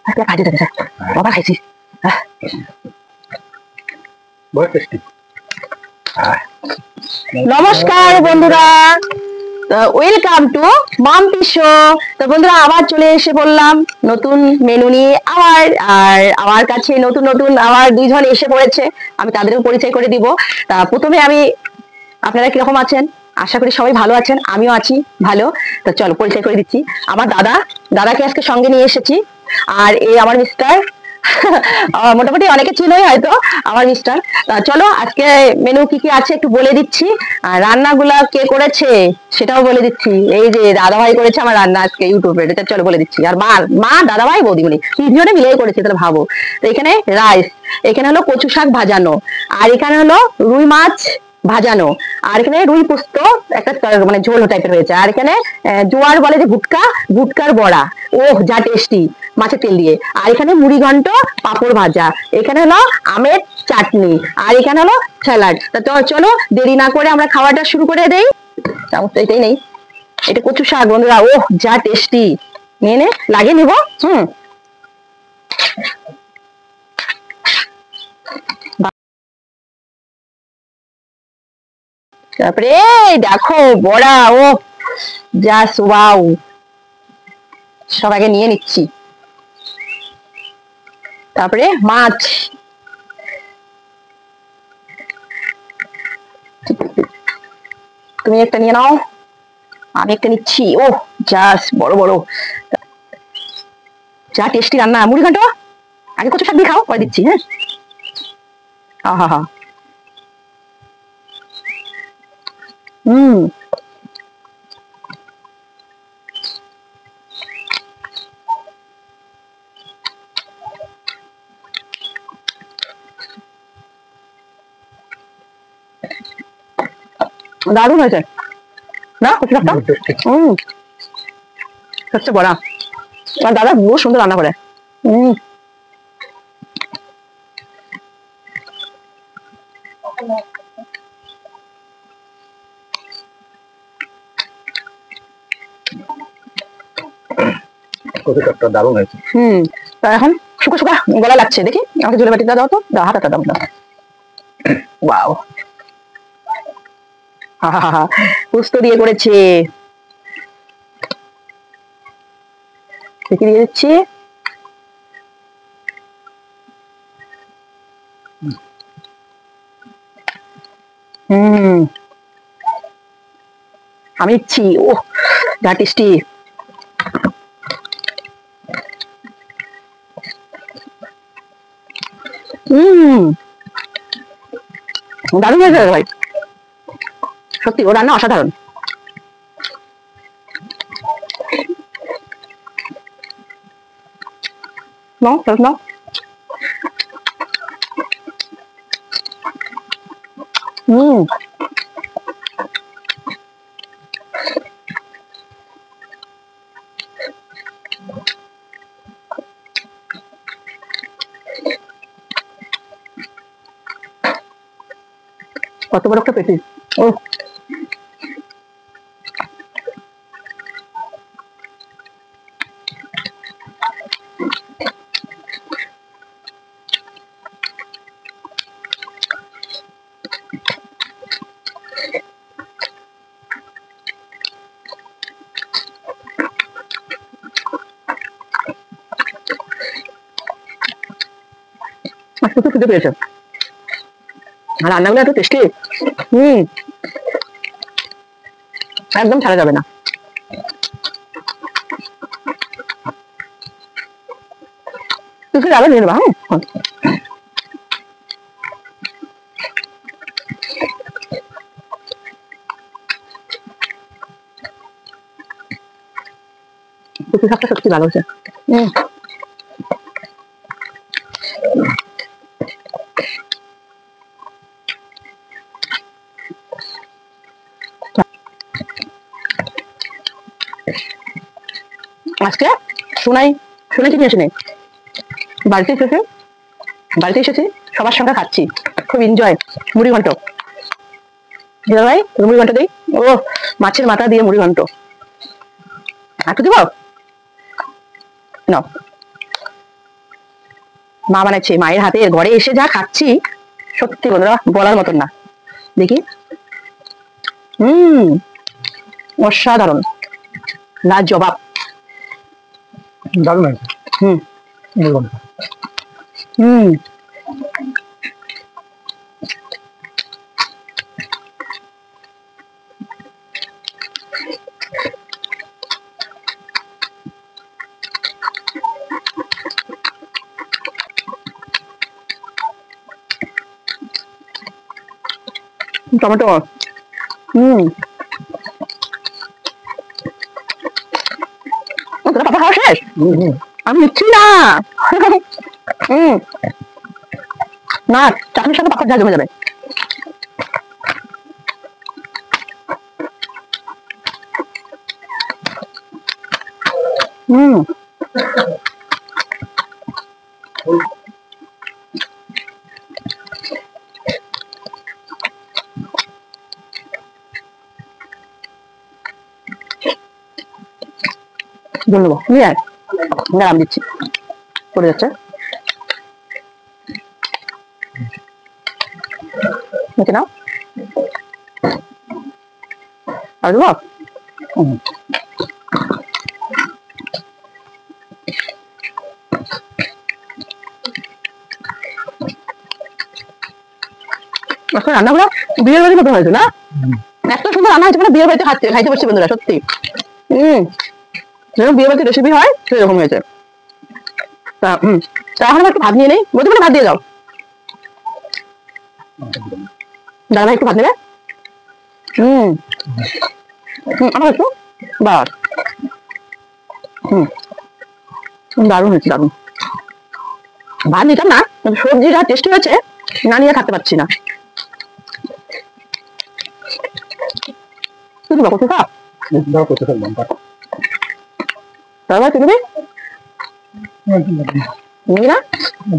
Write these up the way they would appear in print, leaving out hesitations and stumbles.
আজকে কাজে থাকে স্যার, বাবা খাইছি। নমস্কার বন্ধুরা, ওয়েলকাম টু মাম্পি শো। তো বন্ধুরা আবার চলে এসে বললাম নতুন মেনু নিয়ে আবার। আর আমার কাছে নতুন নতুন আবার দুইজন এসে পড়েছে, আমি তাদেরও পরিচয় করে দিব। তা প্রথমে আমি, আপনারা কিরকম আছেন? আশা করি সবাই ভালো আছেন, আমিও আছি ভালো। তো চলো পরিচয় করে দিচ্ছি। আমার দাদাকে আজকে সঙ্গে নিয়ে এসেছি। আর এই আমার মিস্টার, মোটামুটি অনেকে চিনোই হয়তো আমার মিস্টার। চলো আজকে মেনু কি কি আছে একটু বলে দিচ্ছি, আর রান্নাগুলা কে করেছে সেটাও বলে দিচ্ছি। এই যে দাদাভাই করেছে আমার রান্না আজকে ইউটিউবে, এটা চলো বলে দিচ্ছি। আর মা দাদাভাই বৌদিমণি তিনজনে মিলেই করেছে, তাহলে ভাবো। তো এখানে রাইস, এখানে হলো কচু শাক ভাজানো, আর এখানে হলো রুই মাছ ভাজানো, আর এখানে রুই পোস্ত একটা মানে ঝোল টাইপের হয়েছে, আর এখানে জোয়ার বলে যে ভুটকার বড়া, ওহ যা টেস্টি, মাছের তেল দিয়ে। আর এখানে মুড়ি ঘন্ট, পাঁপড় ভাজা, এখানে হলো আমের চাটনি, আর এখানে হলো স্যালাড। তো চলো দেরি না করে আমরা খাওয়াটা শুরু করে দেই। এটাই নেই, এটা কচু শাক বন্ধুরা, ওহ যা টেস্টি, নিয়ে নে লাগিয়ে নিবো। তারপরে দেখো বড়া, ও যা সুবাও, সব আগে নিয়ে নিচ্ছি। তারপরে মাছ, তুমি একটা নিয়ে নাও, আমি একটা নিচ্ছি। ও জাস্ট বড় বড়, যা টেস্টি রান্না। মুড়ি ঘন্ট আগে কচু শাক দিয়ে খাও, পরে দিচ্ছি। হ্যাঁ, আহা হা, দারুণ হয়েছে না কচু শাকটা? সবচেয়ে বড়া, আর দাদা বহু সুন্দর রান্না করে। কচু শাকটা দারুণ হয়েছে। তা এখন শুকা শুকা গলা লাগছে, দেখি আমাকে জলে বাটিটা দাও তো, দাও হাতাটা দাও না। ওয়াও, পোস্ত দিয়ে করেছে, দেখি দিয়ে দিচ্ছি। আমি দিচ্ছি, ও যা টেস্টি। দারুণ হয়েছে ভাই, সত্যি ও রান্না অসাধারণ। নাও নাও, কত বড় একটা পেটি। ও প্রচুর খেতে পেয়েছে, আর রান্নাগুলো এত টেস্টি, একদম ছাড়া যাবে না। তুই আরো নিয়ে নেবা। হ্যাঁ, কচু শাকটা সত্যি ভালো হয়েছে। আজকে সোনাই নিয়ে আসেনি, বাড়িতে এসেছি, সবার সঙ্গে খাচ্ছি, খুব এনজয়। মুড়ি ঘন্ট ভাই, মুড়ি ঘন্ট দিই। ও মাছের মাথা দিয়ে মুড়ি ঘন্ট, একটু দিব নাও। মা বানাচ্ছে, মায়ের হাতে ঘরে এসে যা খাচ্ছি সত্যি বন্ধুরা বলার মতন না। দেখি, অসাধারণ, লাজবাব। দারুণ হয়েছে। টমেটো, তোরা পাপা খাওয়া শেষ? আমি নিচ্ছি না। না, চাটনির সাথে পাপার ঝাল জমে যাবে। জল নেবো, নিয়ে আয়, আমি দিচ্ছি, পড়ে যাচ্ছে। দেখে নাও, আর দেবো। আজকে রান্নাগুলো বিয়ের বাড়ির মতো হয়েছে না? এত সুন্দর রান্না হয়েছে, মানে বিয়ের বাড়িতে খাইতে পারছি বন্ধুরা, সত্যি। যেরকম বিয়ে বাড়িতে রেসিপি হয় সেরকম হয়েছে। তা এখন একটু ভাত নিয়ে নেই, বলতে পারে ভাত দিয়ে যাও। দাদা একটু ভাত নেবে? আমার একটু বাস। দারুণ হয়েছে, দারুণ। ভাত নিতাম না, সবজি যা টেস্টি হয়েছে না নিয়ে থাকতে পারছি না। তুই কত খা? তারপর তুই নিবি না?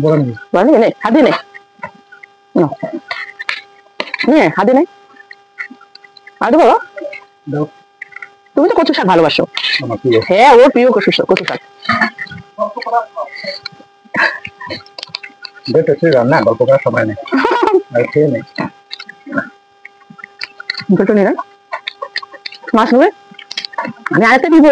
বড় নিবি, নে হাত দিয়ে নে, নিয়ে হাত দিয়ে নে। আর দেবো? তুমি তো কচু শাক ভালোবাসো। হ্যাঁ, ওর প্রিয় কচু শাক। রান্না গল্প করার সময় নেই, খেয়ে নেই। মাছ নেবে? আমি আরেকটা দিব।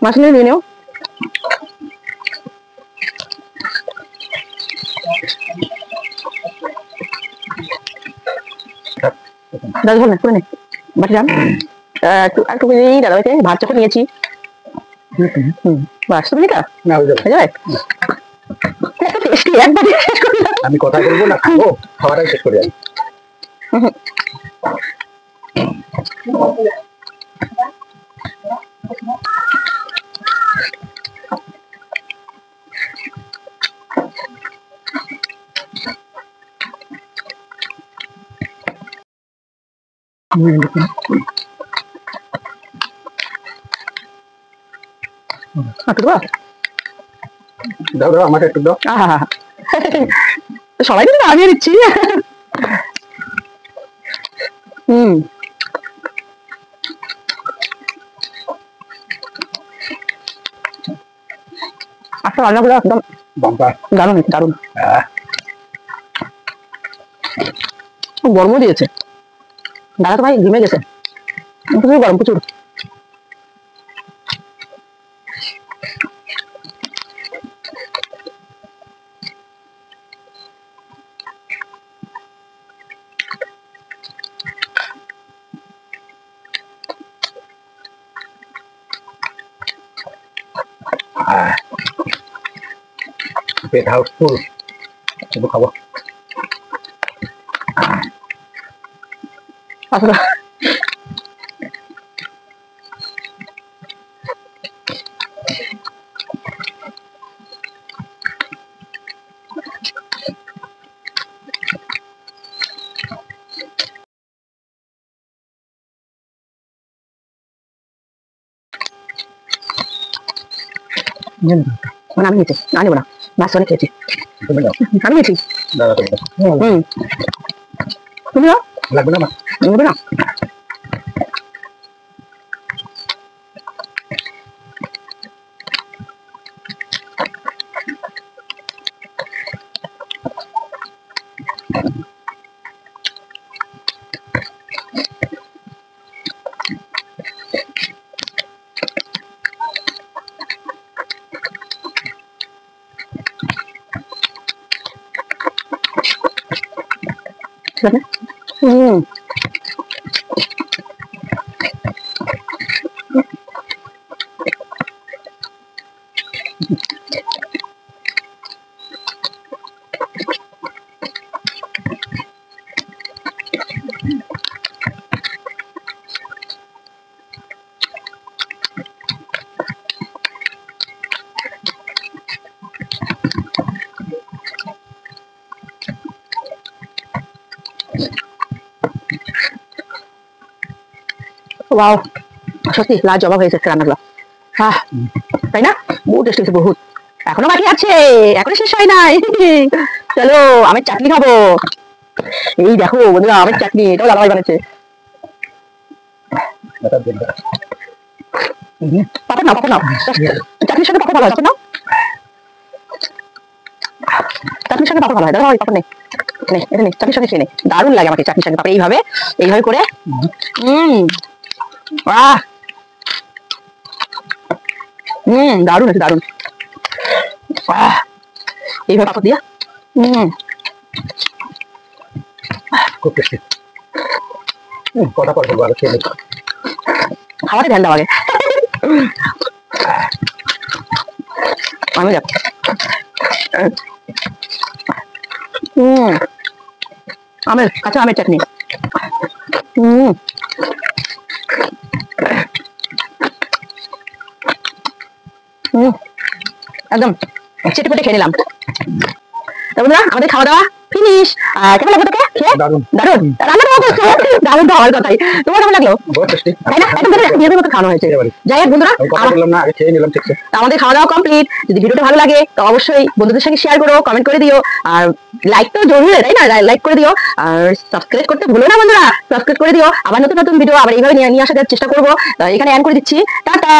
মাছ নিয়ে নিয়ে নিও। দাদা ধর না, করে নে, বাটি যান। একটু দাদাভাইকে ভাত যখন নিয়েছি, বাস তুমি নিকা না হয়ে যাবে। আমি কথা বলবো না, খাবো, খাওয়াটাই শেষ করে যাই। দাও দাও, আমাকে একটু দাও। সবাই দিন, আমিও দিচ্ছি। আচ্ছা, রান্নাগুলো একদম দারুণ দারুণ। গরমও দিয়েছে, দাদা তো ভাই ঘেমে গেছে, প্রচুর গরম, প্রচুর। পেট হাউসফুল, শুধু খাবো। আচ্ছা, আমি নিয়েছি, না নেবো না, মাছ অনেক খেয়েছি। আমি নিয়েছি, তুমি লাগবে না, নেবে না। টেস্টি লাগে। হুম, ওয়াও, সত্যি লাজবাব হয়েছে রান্নাগুলো। তাই না? বহুত টেস্টি হয়েছে, বহুত। এখনো বাকি আছে, এখনো শেষ হয় নাই। চলো আমের চাটনি খাবো। এই দেখো বন্ধুরা, আমের চাটনি, এটাও দাদাভাই বানাচ্ছে। পাপড় নাও, পাপড় নাও, চাটনির সাথে পাপড় ভালো হয়, পাপড় নাও। চাটনির সঙ্গে পাপড় ভালো হয়, দাদাভাই পাপড় নেই, এটা নেই, চাটনির সঙ্গে খেয়ে নে। দারুণ লাগে আমাকে চাটনির সঙ্গে পাপড়, এইভাবে এইভাবে করে। আহ, দারুণ আছে, দারুণ। এইভাবে পাপড় দিয়া। খুব টেস্টি। কথা পর বলবো, আগে খেয়ে নিই। খাওয়াতে ধ্যান দাও আগে। আমি দেখ, আমের কাঁচা আমের চাটনি। একদম চেটে পেটে খেয়ে নিলাম। বন্ধুরা, আমাদের খাওয়া দাওয়া ফিনিশ। কেমন লাগলো তোকে খেয়ে? দারুণ। দারুণ রান্না তোমার করছো, দারুণ তো আমার কথাই। তোমার কেমন লাগলো? বহুত টেস্টি। তাই না? একদম নিজেদের মতো খাওয়ানো হয়েছে। যাই হোক বন্ধুরা, আমি কথা বললাম না, আগে খেয়ে নিলাম ঠিকছে। আমাদের খাওয়া দাওয়া কমপ্লিট। যদি ভিডিওটা ভালো লাগে তো অবশ্যই বন্ধুদের সঙ্গে শেয়ার করো, কমেন্ট করে দিও, আর লাইক তো জরুরি, তাই না? লাইক করে দিও, আর সাবস্ক্রাইব করতে ভুলো না বন্ধুরা, সাবস্ক্রাইব করে দিও। আবার নতুন নতুন ভিডিও আবার এইভাবে নিয়ে আসার চেষ্টা করবো। এখানে এন্ড করে দিচ্ছি, টাটা।